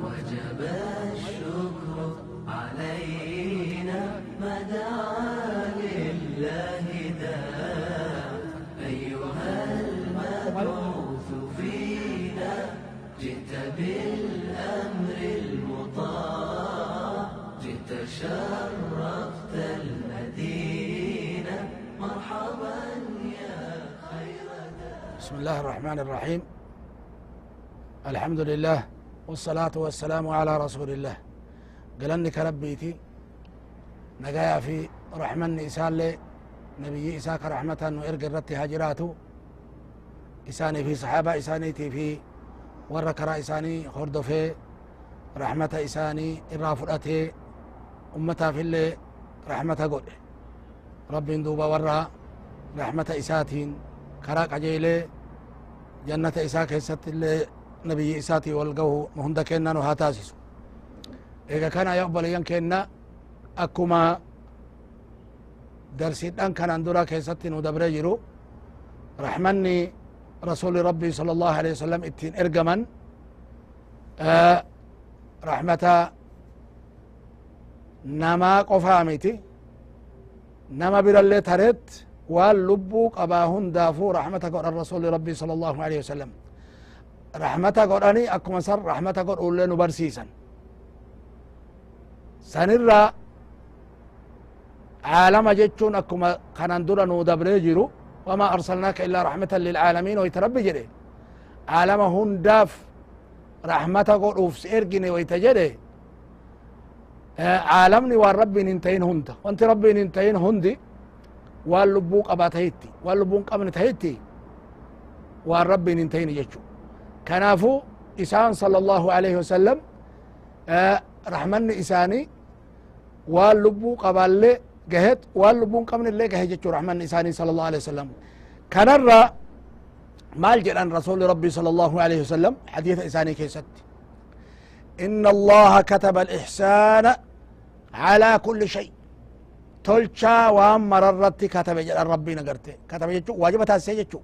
وجب الشكر علينا ما دعا لله داع أيها المبعوث فينا جئت بالأمر المطاع جئت شرفت المدينة مرحبا يا خير داع. بسم الله الرحمن الرحيم. الحمد لله والصلاة والسلام على رسول الله. قلني كربيتي نجايا في رحمن إسان نبي إساك رحمة وإرق الرت هجراته إساني في صحابة إساني في وركرا إساني خردو في رحمة إساني الرافرأتي أمتا في اللي رحمة قل رب دوبا ورا رحمة إساتين كراك عجيلي جنة إساك إسات اللي نبي إساتي والقوه مهند كنا نهاتاسس إذا كان يقبل ينكنا أكما درسيدان كان اندورا كيستي ندبري جرو رحمني رسول ربي صلى الله عليه وسلم اتين ارقمن رحمة نما قفامتي نما برالي تريت واللبو قباهن دافو رحمة قرآن الرسول ربي صلى الله عليه وسلم رحمة قرآني أكما سر رحمة قرآن لنو برسيسا سنرى عالم جتشون أكما كان درا نو دبري جرو وما أرسلناك إلا رحمة للعالمين ويتربي جري عالم هنداف رحمة قرآن سيرقني ويتجري عالمني والرب ننتين هند وانت ربي ننتين هندي واللبو قباتهيتي واللبو قبنتهيتي والرب ننتين جتشو كنافو إسان صلى الله عليه وسلم رحمن إساني واللبو قبال جهت واللبون قمن اللي جهت جتشو رحمن إساني صلى الله عليه وسلم كان الرا مال عن رسول ربي صلى الله عليه وسلم حديث إساني كيست إن الله كتب الإحسان على كل شيء تلشا وام مررت كتب ربي نقرته كتب جتشو واجبة جتشو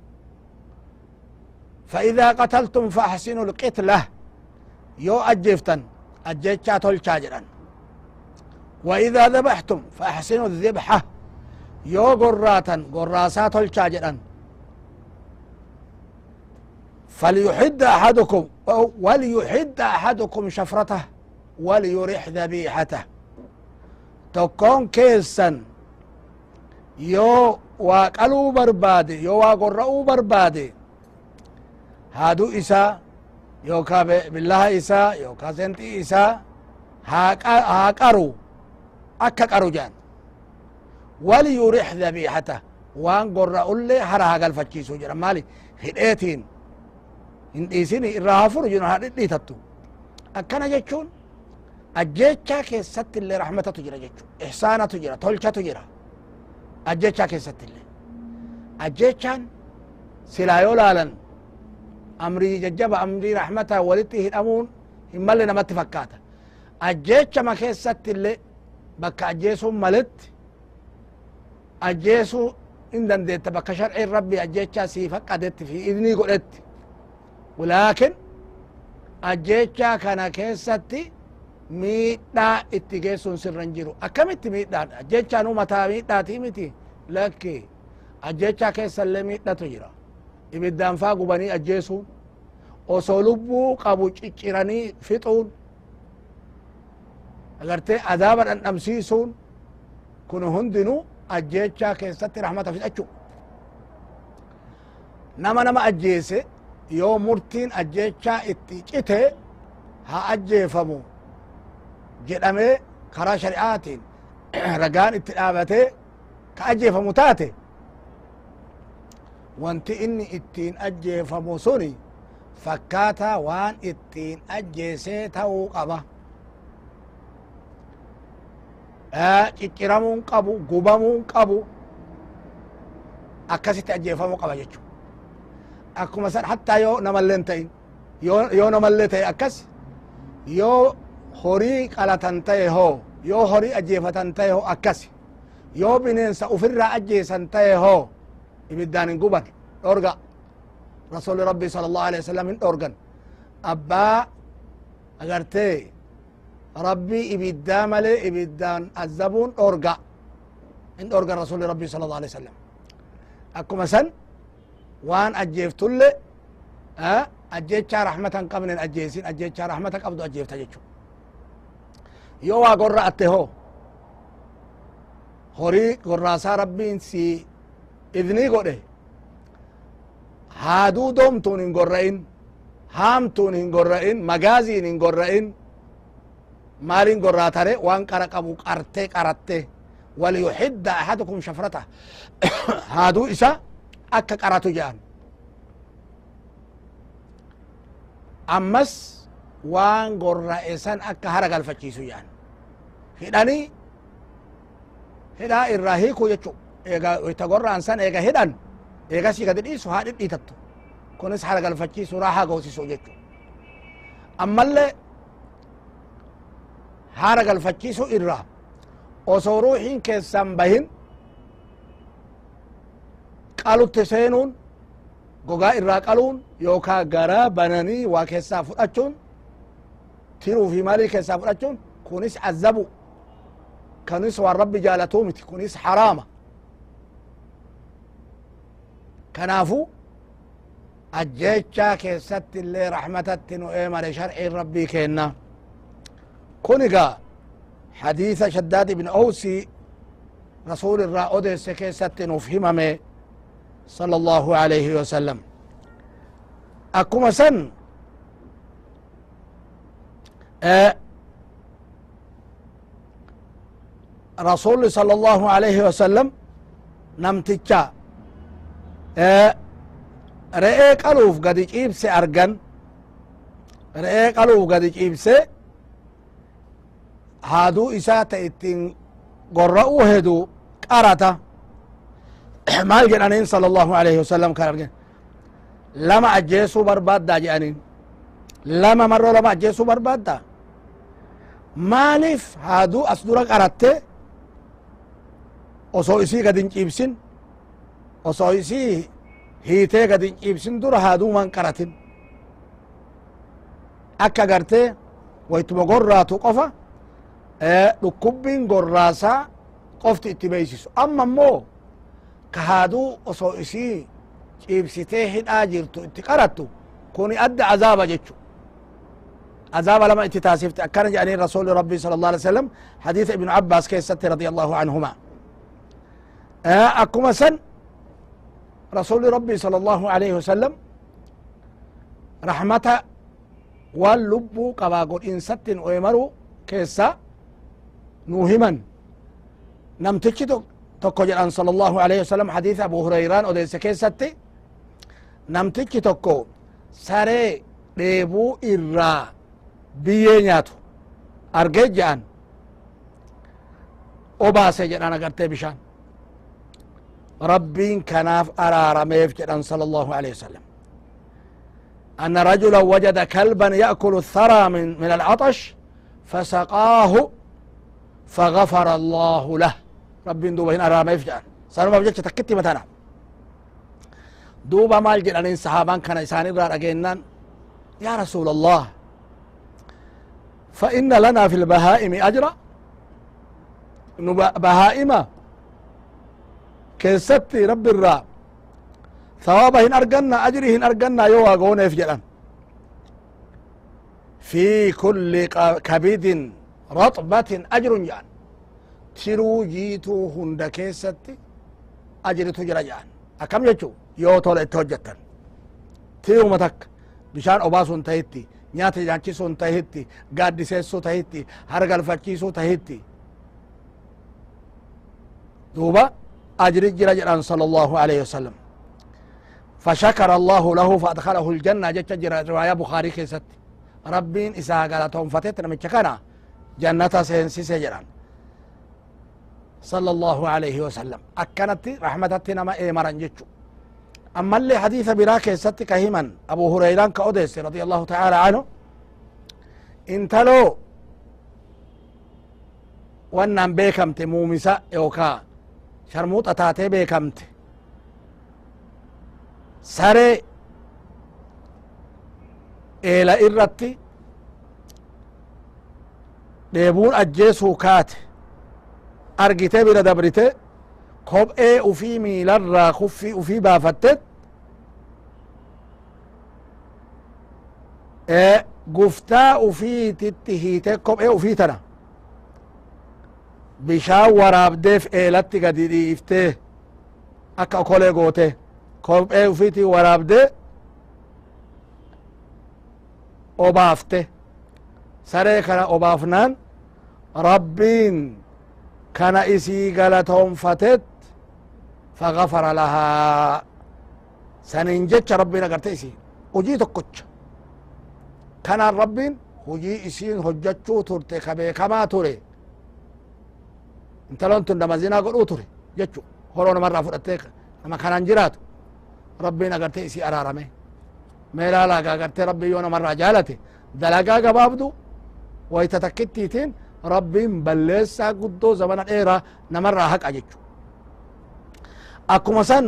فإذا قتلتم فأحسنوا القتلة يو أجفتن أجيتشا تلشا جران وإذا ذبحتم فأحسنوا الذبحة يو قراتا قراسات الشاجرا فليحد أحدكم وليحد أحدكم شفرته وليرح ذبيحته تكون كيسا يو واقلو بربادي يو واقرأو بربادي هادو إسا يو كاب بالله إسا يو كاسنتي إسا هاقرو أكا قرجان وليرح ذبيحته وان قرأ اللي حرها قال فتشيسو جرى مالي هدئتين هنديسيني إراها فرجون هدئتي تتو أكنا جيتشون أجيتشا كيست اللي رحمة تجرى جيتشو إحسانة تجرى تولشا تجرى أجيتشا كيست اللي أجيتشان سلايولالا أمري ججب أمري رحمة ولدته الأمون إما اللي نمت فكاتا أجيتشا ما كيست اللي بكا أجيسو ملت أجيسو إن دندت بكا شرع ربي أجيتشا سيفك قدت في إذني قلت ولكن أجيتشا كان كيستي ميدا اتجيسو سرنجيرو أكمت ميدا أجيتشا نو متا ميدا تيمتي لكي أجيتشا كيسا اللي ميدا تجرى إبدان فاقو بني أجيسو وصولبو قابو چيراني فطون agartee adaaba dhandhamsiisuun kun hundinuu ajjeechaa keessatti rahmata fidhachu nama ajjeese yoo murtiin ajjeechaa itti cite ha ajjeefamu jedhamee karaa shari'aatiin ragaan itti dhaabatee ka ajjeefamu taate wanti inni ittiin ajjeefamu suni fakkaataa waan ittiin ajjeesee ta'uu qaba cicciramuun qabu gubamuun qabu akkasitti ajjeefamuu qaba jechu akkuma san hattaa yoo namalleen ta'in yoo namallee ta'e akkas yoo horii qalatan ta'e hoo yoo horii ajjeefatan ta'e hoo akkas yoo bineensa ufirraa ajjeesan ta'e hoo ibiddaan hin guban dhorga رسول ربي صلى الله عليه وسلم من أورغن أبا أغرتي ربي إبدا ملي إبدان الزبون أورقا إن أورقا رسول ربي صلى الله عليه وسلم أكو مثلا وان أجيفت اللي أجيتشا رحمة قبل أجيسين أجيتشا رحمة قبل أجيفت أجيتشو يوا قرأ أتهو هوري قرأسا ربين سي إذني قرأه هادو دومتون إن قرأين هامتون إن قرأين مغازين إن قرأين مالين قرأتاري وان قرق أبو قرتي قرتي وليحد أحدكم شفرته هادو إسا أكا قراتو جان أمس وان قرأسان أكا هرق الفجيسو جان هداني هدا الراهيكو يجو إيغا ويتقرأ أنسان إيغا هدان إيغا سيغا ديسو هادي ديتتو كونس هرق الفجيسو راحا قوسيسو يجو أما اللي هرق الفجيسو إرّا osoo ruuxiin keessan bahin qalutti seenuun gogaa irraa qaluun yookaa garaa bananii waa keessaa fudhachuun tiruu fi maalii keessaa fudhachuun kunis azabu kunis waan rabbi jaalatuu miti kunis haraama kanaafu ajjeechaa keessatti illee rahmatatti nu eemare sharciin rabbii kenna kunigaa حديث شداد بن أوسي رسول الرائد سكيست نفهمه صلى الله عليه وسلم أكما سن رسول صلى الله عليه وسلم نمتجا رئيك ألوف قد يجيبسي أرقن رئيك ألوف قد يجيبسي هادو إساءة اتن قرأو هدو قرأتا ما الجنانين صلى الله عليه وسلم كان لما أجيسو برباد دا جانين لما مرة لما أجيسو برباد دا مالف هادو أصدرك قرأت osoo isii gad hin ciibsin osoo isii hiitee gad hin ciibsin dura haaduuman qaratin akka gartee waytuma gorraatu qofa dhukkubbiin gorraasaa qofti itti beeysisu amma immoo ka haaduu osoo isii ciibsitee hidhaa jirtu itti qarattu kuni adda azaaba jechu azaaba lama itti taasifte akkana jedhanii rasuli rabbii sala allah alih wasalam hadiisa ibnu abbaas keessatti radi allahu anhuma akkuma san rasuli rabbii sala allahu alayhi wasalam rahmata waan lubbuu qabaa godhiinsattin oemaru keessa nuu himan namtichi tokko jedhan sala allahu alayhi wasalam hadiisa abu hurayraan odeesse keessatti namtichi tokko saree dheebuu irraa biyyee nyaatu argee jedhan obaase jedhan agartee bishaan rabbiin kanaaf araarameef jedhan sala allahu alayhi wasalam أن رجلا وجد كلبا يأكل الثرى من العطش فسقاه فغفر الله له رب دوبا هنا أرامي فجأة سنوما بجأة تكتي متانا دوبا مال جلالين صحابان كان إساني برار أجينان يا رسول الله فإن لنا في البهائم أجرا بهائم كيستي رب الراب ثوابهن أرقنا أجرهن أرقنا يوا قونا يفجلن في كل كبد رطبة أجر جان ترو جيتو هند كيستي أجر تجر جان أكم يجو يو طول اتوجتن تيو متك بشان أباسون تهيتي نياتي جانشيسون تهيتي قادي سيسو تهيتي هرقل فكيسو تهيتي دوبا أجر جرجان صلى الله عليه وسلم فشكر الله له فأدخله الجنة جت رواية بخاري كيست ربين إساء قالتهم فتتنا من شكنا جنة سينسي سجران صلى الله عليه وسلم أكنت رحمتنا ما إيمران جتشو أما اللي حديث برا كيست كهيما أبو هريران كأوديس رضي الله تعالى عنه انتلو وانن بيكمت مومسا يوكا شرموط أتاتي بيكمت saree eela irratti dheebuun ajjeesuu kaate argite bira dabrite kophee ufii miilarraa kuffii ufii baafattet guftaa ufiititti hiite kophee ufii tana bishaan waraabdeef eelatti gadi dhiiftee akka okolee goote kophee ufiitii waraabdee obaafte saree kana obaafnaan rabbiin kana isii galatoonfatet fagafara lahaa sanin jecha rabbiin agarte isii hujii tokkocha kanaan rabbiin hujii isiin hojjachuu turte ka beekamaa ture intalon tun nama zinaa godhuu ture jechu horoo namarraa fudhattee nama kanaan jiraatu rabbiin agarte isii araarame meelaalaaga agarte rabbii yoo namarraa jaalate dalagaa gabaabdu wayta takkittiitiin rabbiin balleessaa guddoo zamana dheeraa namarraa haqa jechu akkuma san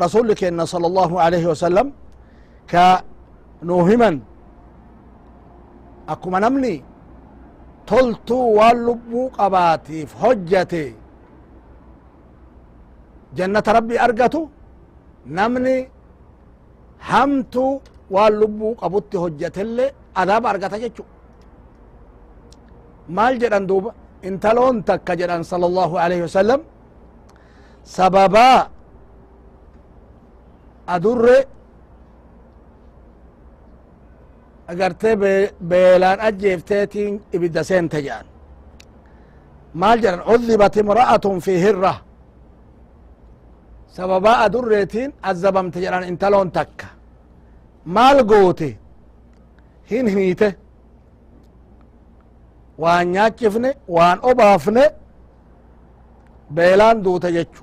rasulli keenna sala allahu alaihi wasalam ka nuu himan akkuma namni toltuu waan lubbuu qabaatiif hojjate jannata rabbii argatu namni hamtuu waan lubbuu qabutti hojjatellee adaaba argata jechu maal jedhan duuba intaloon takka jedhan sala allahu alaihi wasalam sababaa adurre agarte beelaan ajjeefteetiin ibidda seente jedhan maal jedhan cudhibat imra'atun fi hirra sababaa adurreetiin azabamte jedhan intaloon takka maal goote hin hiite waan nyaachifne waan obaafne beelaan duute jechu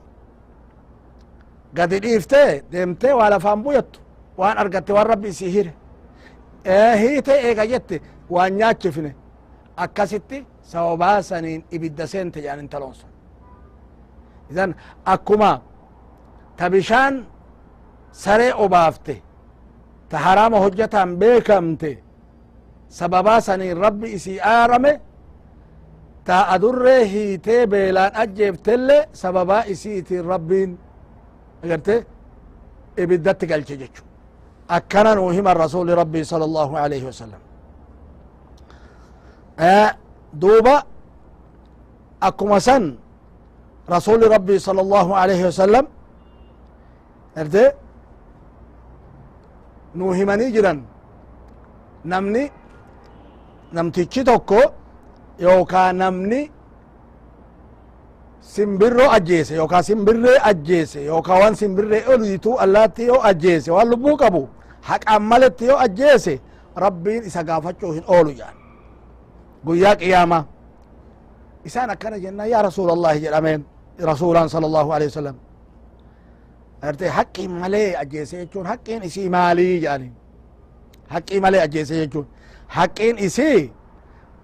gadi dhiifte deemte waa lafaan buyattu waan argatte waan rabbi isii hire hiite eega jette waan nyaachifne akkasitti sababaa saniin ibidda seente jedhan intaloon sun idan akkuma ta bishaan saree obaafte ta haraama hojjataan beekamte sababaa saniin rabbi isii aarame ta adurree hiitee beelaan ajjeeftelle sababaa isiitiin rabbiin agarte ibiddatti galche jechu akkana nuu himan rasuli rabbii sala allahu alaihi wasalam duuba akkuma san rasuli rabbii sala allahu alaihi wasalam arte nuu himanii jiran namni namtichi tokko yookaa namni simbirroo ajjeese yookaa simbirree ajjeese yookaa waan simbirree oliitu allaatti yoo ajjeese waan lubbuu qabu haqaan maletti yoo ajjeese rabbiin isa gaafachuu hin oolu jedhan guyyaa qiyaama isaan akkana jenna yaa rasuula allahi jedhameen rasuulaan sala allahu alehi wasalam arte haqqii malee ajjeese jechuun haqqiin isii maalii jedhani haqqii malee ajjeese jechuun haqqiin isii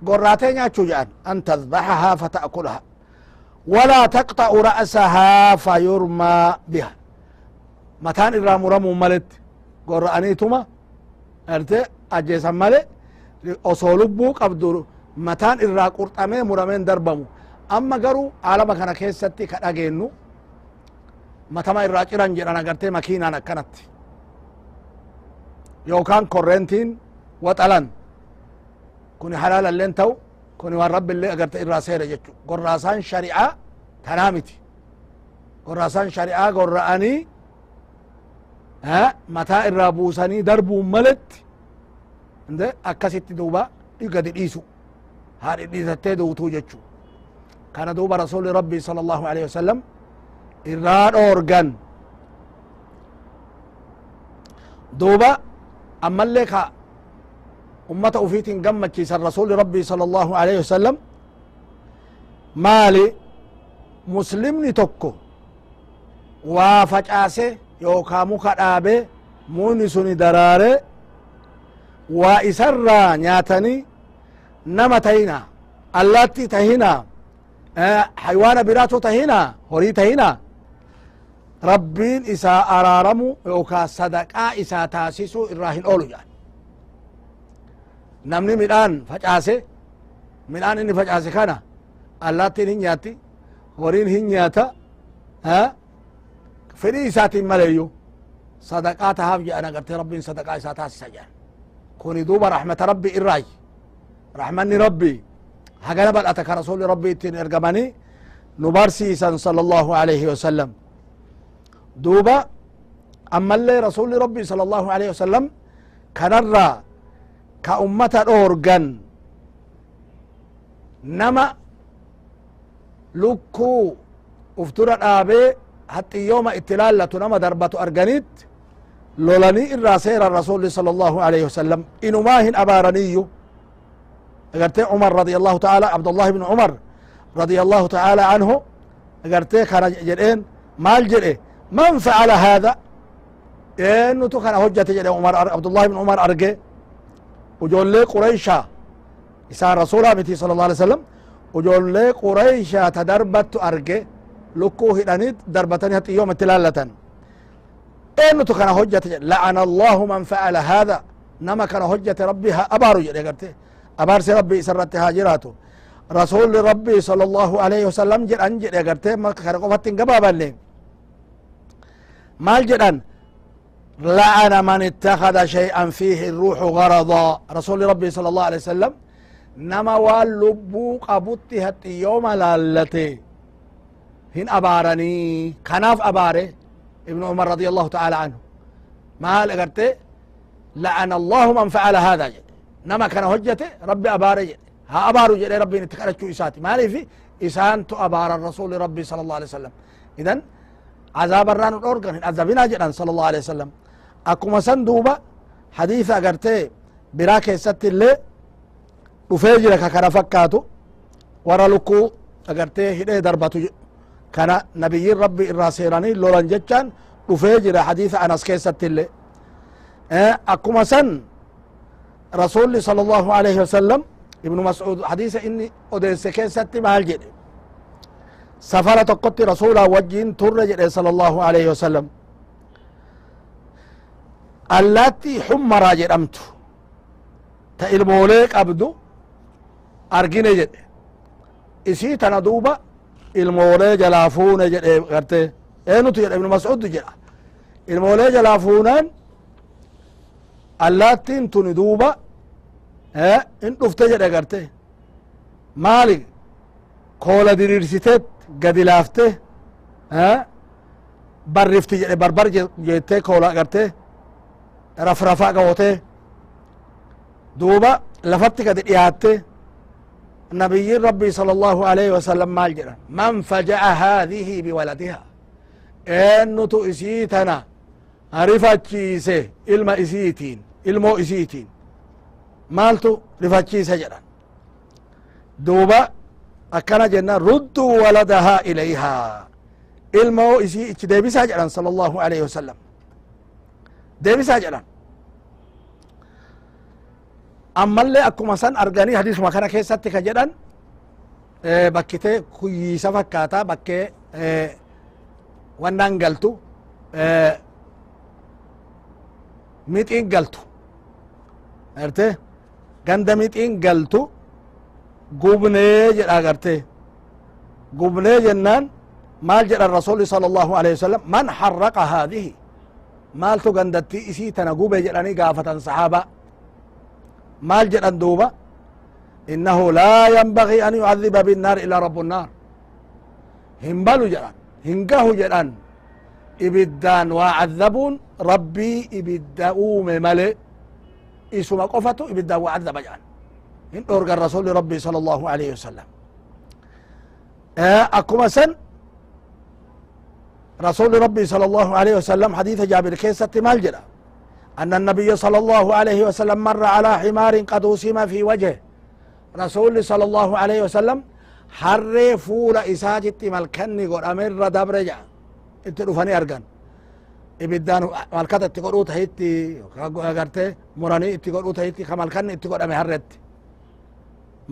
gorraatee nyaachuu jedhan an tadbaxahaa fata'kulaha walaa taqxa'u ra'sahaa fayurmaa biha mataan irraa muramuu maletti gorra'aniituma arte ajjeesan male osoo lubbuu qabdu mataan irraa qurxamee murameen darbamu amma garuu aalama kana keessatti ka dhageennu matama irraa ciran jedhan agartee makiinaan akkanatti yookaan korrentiin waxalan kuni halaalalleen ta'u kuni waan rabbi illee agarte irraa seere jechu gorraasaan shari'aa tanaa miti gorraasaan shari'aa gorra'anii mataa irraa buusanii darbuun maletti inde akkasitti duuba gadi dhiisu haadhi dhiisattee duutuu jechu kana duuba rasuli rabbii sala allahu alaihi wasalam irraa dhoorgan duuba ammallee ka ummata ufiitin gammachiisan rasuli rabbii sala allahu alaihi wasalam maali muslimni tokko waa facaase yookaa muka dhaabe mukni suni daraare waa isarraa nyaatanii nama tahina allaatti tahina haywaana biraatu tahina horii tahina rabbiin isaa araaramu yookaa sadaqaa isaa taasisu irraa hin oolu jedhan namni midhaan facaase midhaan inni facaase kana allaattiin hin nyaatti horiin hin nyaata fedhii isaatiin maleyyu sadaqaa tahaaf jedhan agartee rabbiin sadaqaa isaa taasisa jedhan kuni duuba raxmata rabbi irraay raxmanni rabbi hagana bal'ata ka rasuli rabbi ittiin ergamanii nu barsiisan sala allahu alayhi wasalam duuba ammallee rasuli rabbi sala allahu alayhi wasalam kanarraa ka ummata dhoorgan nama lukkuu uftura dhaabee haxxiyyooma itti laallatu nama darbatu arganit lolanii irraa seeran rasuli sala allahu alayhi wasalam inumaa hin abaaraniyyu agarte cumar radi allahu taala abdullahi bnu cumar رضي الله تعالى عنه اgartee kana jedheen maal jedhe man facala hada eenutu kana hojjate jedhe abdullahi bn cumar arge ujoollee quraysha isaan rasula miti sala allah alih wasalam ujoollee quraysha ta darbattu arge lukkuu hidhanit darbatani haxiyyooma itti laallatan eenutu kana hojjate jedhe lacana allahu man facala hada nama kana hojjate rabbi ha abaaru jedhe agarte abaarsi rabbi isarratti haa jiraatu رسول ربي صلى الله عليه وسلم جدان جد اگرته ما كره قفتين گبابنه مال جدان لعن من اتخذ شيئا فيه الروح غرضا رسول ربي صلى الله عليه وسلم نما واللبو قبطت يوم لالته هن أبارني كناف أباره ابن عمر رضي الله تعالى عنه مال اگرته لعن الله من فعل هذا جد نما كان هجته ربي أباره جد ها أبارو جدي ربي نتكالچو إساتي مالي في إسان تو أبار الرسول ربي صلى الله عليه وسلم إذن عذاب الران الأورغن عذابنا جدًا صلى الله عليه وسلم أكما سندوبا حديث أغرتي براكي ست اللي وفيجرك كان فكاتو ورلكو أغرتي هده دربتو كان نبي ربي الراسيراني لولان جتشان وفيجر حديث أنس كي ست اللي أكما سن رسول صلى الله عليه وسلم ابن مسعود حديث إني أدرس كيست مال جد سفرة قط رسولا وجين ترجع صلى الله عليه وسلم التي حمر جرمت تإلموليك أبدو أرجين جد إسي تندوبة المولي جلافون جد غرتي إنو تجد ابن مسعود جد المولي جلافونان التي تندوبة in dhufte jedhe agarte maali koola diriirsitet gadi laafte barrifti jedhe barbar jette koola agarte rafrafa gawote duuba lafatti gadi dhiyaatte nabiyyin rabbii sala allahu alayhi wasalam maal jedhan man faja'a haadihi biwaladiha eennutu isii tana rifachiise ilma isiitiin ilmoo isiitiin maaltu rifachiisa jedhan duuba akkana jenna rudduu waladaha ilayha ilmoo isii ichi deebisaa jedhan sala allahu alayhi wasalam deebisaa jedhan ammallee akkuma san arganii hadisuma kana keessatti ka jedhan bakkite kuyyiisa fakkaata bakkee wannan galtu mixiin galtu arte ganda mixiin galtu gubnee jedha agarte gubnee jennaan maal jedhan rasuli sala allahu alayhi wasalam man harraqa haadihi maaltu gandatti isii tana gube jedhanii gaafatan sahaaba maal jedhan duuba innahu laa yanbagii an yucadiba binnaar ilaa rabu nnaar hin balu jedhan hin gahu jedhan ibiddaan waa cadabuun rabbii ibidda uume male isuma qofatu ibiddaan waa cadaba jedhan hin dhorgan rasuli rabbi sala allahu alayhi wasalam akkuma san رسول ربي صلى الله عليه وسلم حديث جابر كيست مال جدا أن النبي صلى الله عليه وسلم مر على حمار قد وسم في وجهه رسول صلى الله عليه وسلم حر فول إساجت ملكني قد أمر دبرجع اتلوفني أرغن إبدان ملكت اتقروا تهيتي أغرتي مراني اتقروا تهيتي خمالكن اتقروا أمي هرت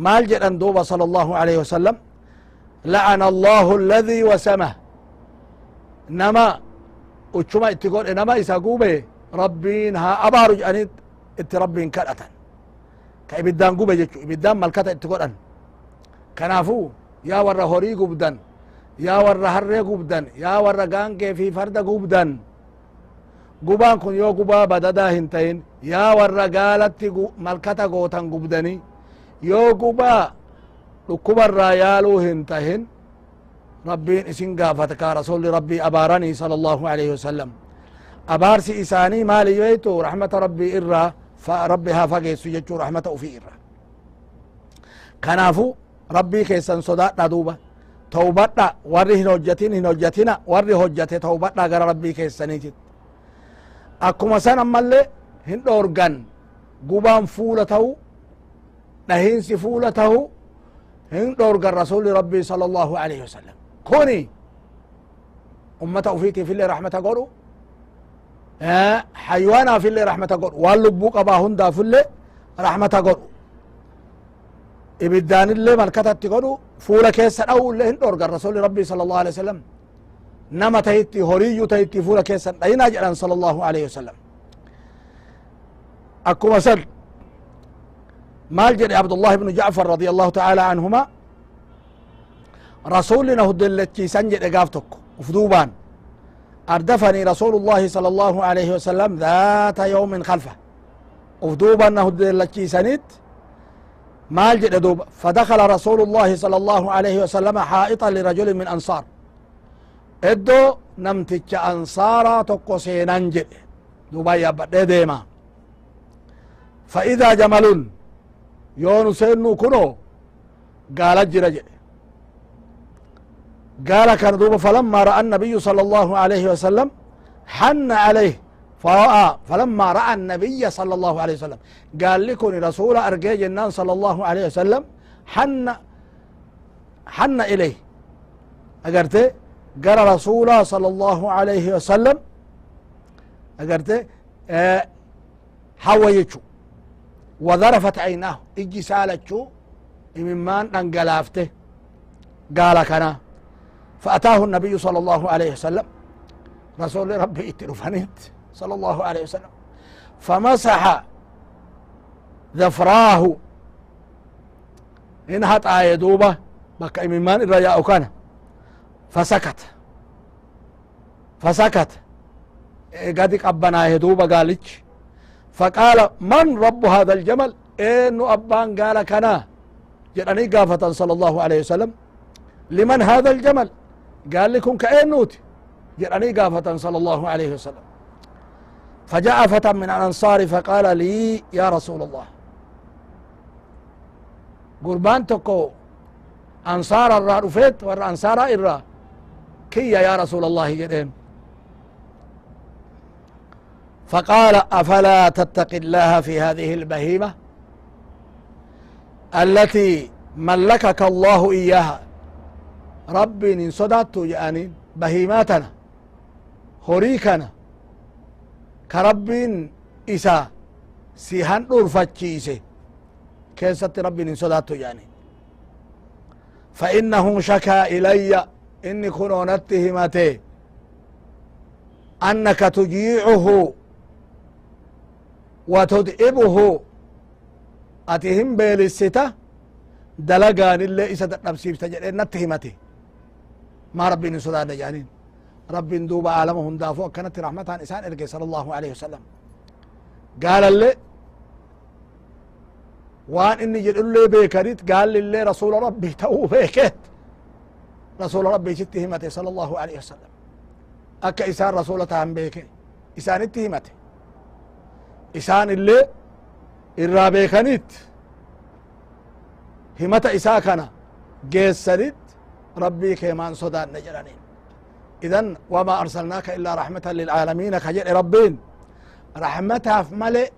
مال جدا دوبا صلى الله عليه وسلم لعن الله الذي وسمه nama uchuma itti godhe nama isa gube rabbiin haa abaaru jedhanit itti rabbiin kadhatan كإبدان قبة جتشو إبدان ملكتا اتقودن كنافو يا ورا هوري قبدن يا ورا هرّي قبدن يا ورا قانقي في فرد قبدن قبان كن يو قبا بددا هنتين يا ورا قالت ملكتا قوتن قبدني يو قبا ركبر رايالو هنتهن ربين اسن قافتك رسول ربي أبارني صلى الله عليه وسلم أبارسي إساني مالي يويتو رحمة ربي إرّا فربها فقيس يجو رحمة في إرّا كنافو ربي كيسان صداء دوبة توبة ورّي هنوجتنا ورّي هجتي توبة غير ربي كيسانيتي أكما سان أمالي هن أورغان قبان فولته نهينسي فولته هن أورغان رسول ربي صلى الله عليه وسلم كوني أمته فيتي في اللي رحمة قولوا حيوانا في اللي رحمة قول واللبوك أبا هندا في اللي رحمة قول إبدان اللي ملكتت قولوا فولا كيسا أو اللي هندورق الرسول ربي صلى الله عليه وسلم نما تهيتي هوريو تهيتي فولا كيسا أين أجلان صلى الله عليه وسلم أكو مسل مال جري عبد الله بن جعفر رضي الله تعالى عنهما رسولنا هدلتي سنجد إقافتك وفدوبان أردفني رسول الله صلى الله عليه وسلم ذات يوم خلفه وفدوبا أنه دلتي سنت مال جد دوب فدخل رسول الله صلى الله عليه وسلم حائطا لرجل من أنصار ادو نمتج أنصارا تقسين انجد دوبا يبقى ديما فإذا جمل يونسين كنو قال جرج قال كان دوبا فلما رأى النبي صلى الله عليه وسلم حن عليه فلما رأى النبي صلى الله عليه وسلم قال لكم رسول أرجي جنان صلى الله عليه وسلم حن إليه أقرت قال رسول صلى الله عليه وسلم أقرت حويتشو وذرفت عيناه اجي سالتشو ممان انقلافته قال كنا فأتاه النبي صلى الله عليه وسلم رسول ربي اترفنت صلى الله عليه وسلم فمسح ذفراه انهت آيدوبة بك ممان الرجاء كان فسكت قد قبنا يدوبة قالتش فقال من رب هذا الجمل إنه أبان قال كنا جراني قافة صلى الله عليه وسلم لمن هذا الجمل قال لكم كأنوت جراني قافة صلى الله عليه وسلم فجاء فتى من الأنصار فقال لي يا رسول الله قربان تكو أنصار الرا رفيت والأنصار الرا كي يا رسول الله جدين فقال أفلا تتقي الله في هذه البهيمة التي ملكك الله إياها ربي إن صددت يعني بهيماتنا هريكنا كرب إسا سيهن رفتشيسي كيست ربي إن صددت يعني فإنه شكا إلي إني كنونت همتي أنك تجيعه وتدئبه أتهم بيلسته دلقان اللي إسا تنبسيب تجد نتهمته ما ربي نسودان جانين ربي ندوب عالمهم دافو كانت رحمتها إنسان إرقي صلى الله عليه وسلم قال اللي وان إني جد اللي بيكريت قال للي رسول ربي تو بيكت رسول ربي جتهمته صلى الله عليه وسلم أكا إسان رسولتها هم بيكي إسان اتهمته إسان اللي إرى بيكنيت همتا إساكنا جيسرت ربي كيمان صدان نجرانين إذن وما أرسلناك إلا رحمة للعالمين كجر ربين رحمتها في ملئ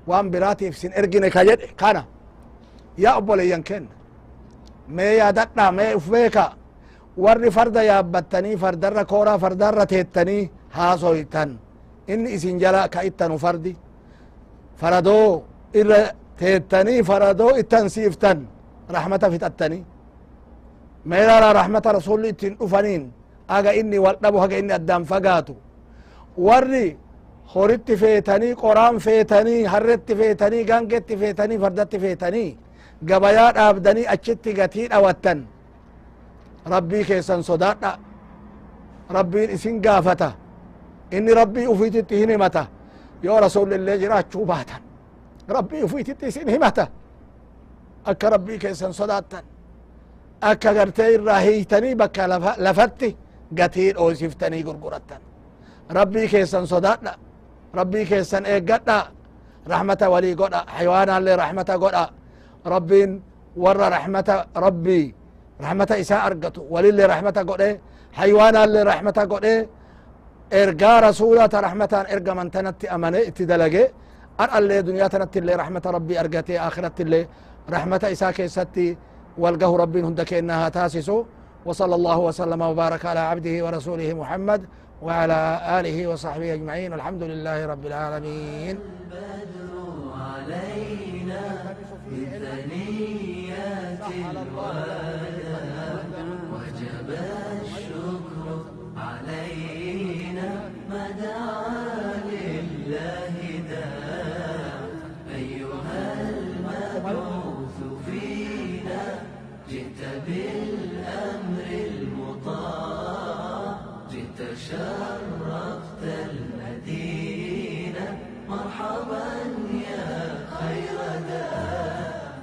وان براتي في سن إرقين كجر كان يا أبو ليان كن ما يادتنا ما أفبيكا warri farda yaabbattanii fardarra kooraa fardarra teettanii haasoytan inni isin jala ka ittanu fardi faradoo irra teettanii faradoo ittan siiftan rahmata fixattanii meelala rahmata rasulli ittin dhufaniin aga inni wal dhabu haga inni addaan fagaatu warri horitti feetanii qoraan feetanii harretti feetanii gangetti feetanii fardatti feetanii gabayaa dhaabdanii achitti gatii dhawattan rabbii keessan sodaadha rabbiin isin gaafata inni rabbii ufiititti hin himata yoo rasulillee jiraachuu baatan rabbii ufiititti isin himata akka rabbii keessan sodaattan akka gartee irraa hiitanii bakka lafatti gatii dhoosiftanii gurgurattan rabbii keessan sodaadha rabbii keessan eeggadha rahmata walii godha haywaanaallee rahmata godha rabbiin warra rahmata rabbii rahmata isaa argatu walillee rahmata godhe haywaanaallee rahmata godhe ergaa rasulata rahmataan ergaman tanatti amane itti dalage ar'allee duniyaa tanatti illee rahmata rabbii argate akhiratti illee rahmata isaa keessatti والقه ربي هندك إنها تاسسو وصلى الله وسلم وبارك على عبده ورسوله محمد وعلى آله وصحبه أجمعين الحمد لله رب العالمين البدر علينا بثنيات الوداع وجب